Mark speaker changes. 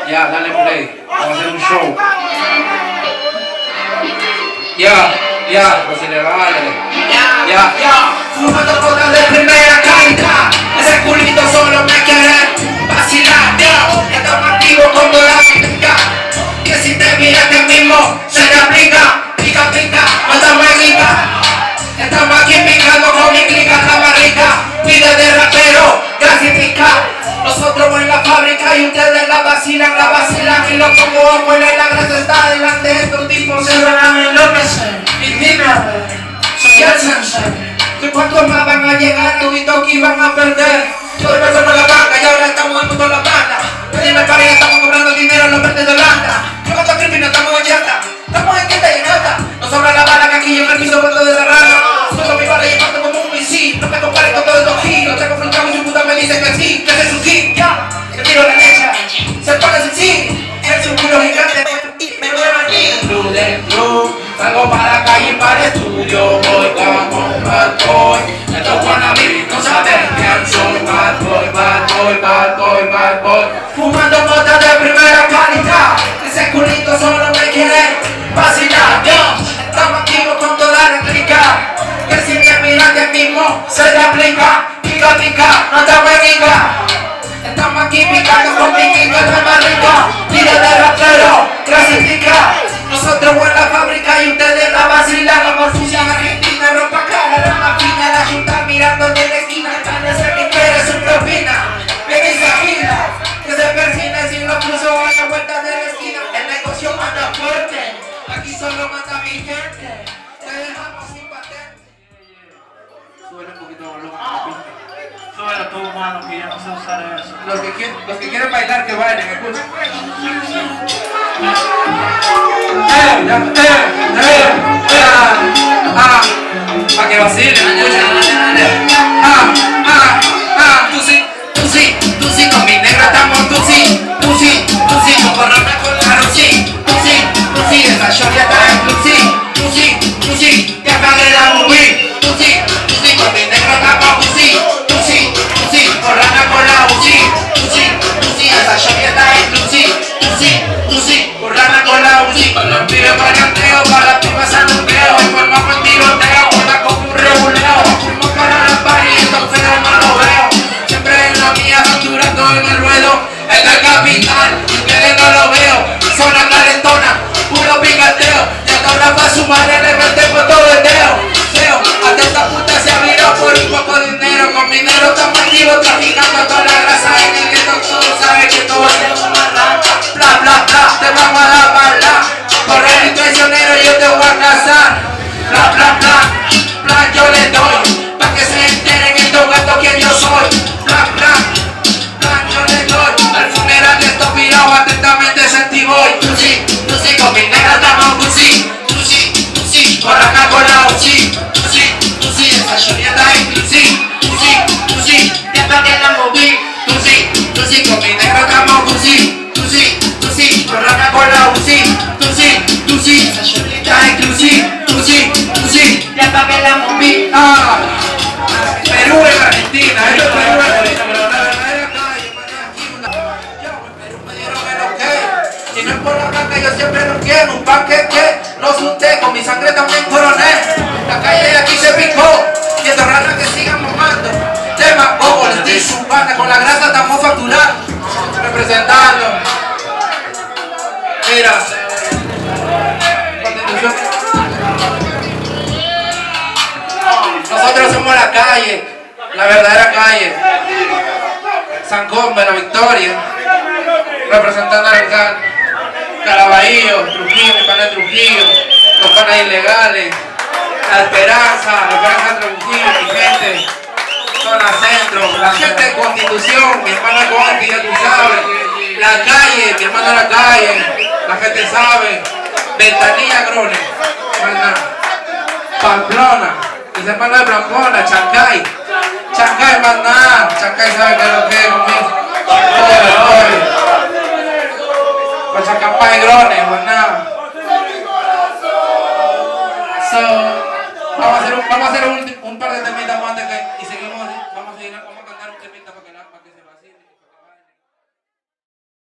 Speaker 1: Ya, dale play. Vamos a hacer un show. Ya, pues se le vale. Ya.
Speaker 2: Fumando botas de primera calidad. Ese culito solo me quiere vacilar. Estamos activos como la física. Que si te miras ti mismo, se te aplica. Pica, no estamos en liga. Estamos aquí picando con mi clica, la barrica. Pide de rapero, clasifica. Nosotros en la fábrica y ustedes la vacilan y lo pongo a muele. La grasa está delante de estos tipos, se van a enloquecer. Y dime, soy el sensei. ¿De cuántos más van a llegar? Tuvitos que iban a perder. Todo empezó por la banca y ahora estamos en mundo la banda. Dime para allá, estamos cobrando dinero en los verdes de Holanda. Yo con creepy no estamos en llanta, estamos en quinta y en alta. No sobra la bala que aquí yo en el piso cuento de la rana. Suelto mi bala y parto como un misil. No me compares con todos estos giros. Tengo frustrado y su puta me dice que sí, que ese es su hit, ya. Te tiro la leche, se pone sí. Es un culo gigante y me mueve aquí. Blue de blue, salgo para la calle y para el estudio. Voy como un bad boy. Estos wannabes no saben quién soy. Bad boy. Fumando botas de primera calidad. Ese culito solo me quiere vacilar. Estamos activos con toda la réplica. Que si te miras ti mismo, se te aplica. Pica, no estamos en liga. Estamos aquí picando con mi clica, la barrica. Tira de rapero, clasifica. Nosotros en la fábrica y ustedes la vacilan. Como fusión argentina, ropa cara, la más fina. La junta mirando de la esquina. Parece que quiere su propina. Ven esa fila, que se persina sin los cruzos a la vuelta de la esquina. El negocio manda fuerte, aquí solo manda mi gente. Te dejamos sin patente.
Speaker 1: Súbele un poquito de volumen a la pista.
Speaker 3: Súbelo tú, mano, que ya no sé usar eso.
Speaker 1: Los que quieren bailar, que bailen, escuchen. Para que vacilen, escuchen.
Speaker 2: Tú sí, con mi negra estamos tú sí, con corona con la Rosy, tú sí, esa shorty está en tú sí, te apagué la movie, tú sí, con mi negra estamos tú sí, corona con la Uzi, tú sí, esa shorty está en tú sí, corona con la Uzi, con los pibes parianteo, para las primas saludeo, formamos el tiroteo, onda como un reguleo, fuimos para la party, entonces no lo veo. Facturando en el ruedo, en el capital, ustedes no lo veo, zona calentona, puro pigateo, ya toca pa' su madre, le metemos todo el dedo, hasta esta puta se abrió por un poco de dinero, con dinero estamos activos, traficando toda la grasa en el gueto, todos saben que todos tenemos una rancha, bla, te vamos a dar bala, por el traicionero yo te voy a casar, bla, yo le doy, pa' que se enteren estos gatos quién yo soy, al funeral de estos pirados atentamente sentí voy. Tú sí, con mi negra estamos tú sí, por acá con la Uzi, tú sí, esa chorieta es tú sí, te apagué la movie, tú sí, con mi negra estamos tú sí, por acá con la Uzi, tú sí, esa chorieta es tú sí, te apagué la movie. Perú en Argentina, Perú en Argentina. Si no es por la blanca yo siempre lo quiero. Un panqueque, no asusté, con mi sangre también coroné. La calle de aquí se picó, y estos ranas que sigan mamando. Tema bobo, les di su banda, con la grasa estamos facturando. Representando. Mira. Nosotros somos la calle, la verdadera calle. San Combe, La Victoria. Representando al alcalde. Caraballo, Trujillo, mi pana de Trujillo, los panas ilegales, La Esperanza Trujillo, mi gente, zona centro, la gente de Constitución, mi hermana Conti, ya tú sabes, la calle, mi hermano de la calle, la gente sabe, Ventanilla Grone, Pamplona, mis hermanos de Pamplona, Chancay, maná, Chancay sabe que es lo que es conmigo, Pachacampa de Grone, maná. Vamos a hacer un último.